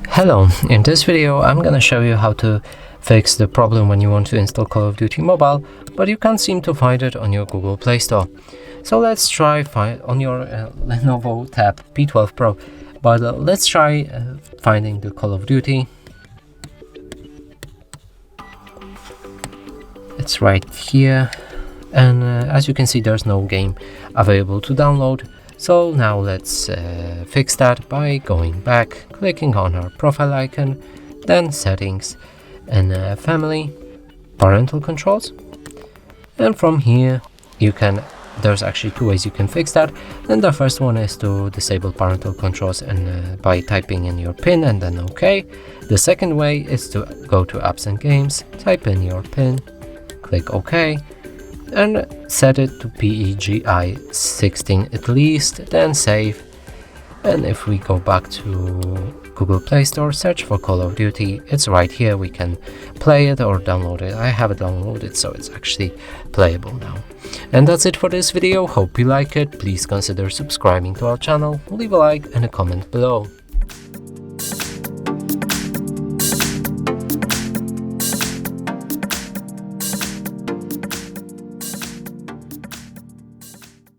Hello, in this video I'm gonna show you how to fix the problem when you want to install Call of Duty Mobile, but you can't seem to find it on your Google Play Store. So let's try find on your Lenovo Tab P12 Pro, but let's try finding the Call of Duty. It's right here, and as you can see there's no game available to download. So now let's fix that by going back, clicking on our profile icon, then settings and family, parental controls, and from here there's actually two ways you can fix that. And the first one is to disable parental controls and by typing in your PIN and then OK. The second way is to go to apps and games, type in your PIN, click OK, and set it to PEGI 16 at least, then save. And if we go back to Google Play Store, search for Call of Duty, it's right here. We can play it or download it. I have it downloaded, so it's actually playable now. And that's it for this video. Hope you like it. Please consider subscribing to our channel, leave a like and a comment below.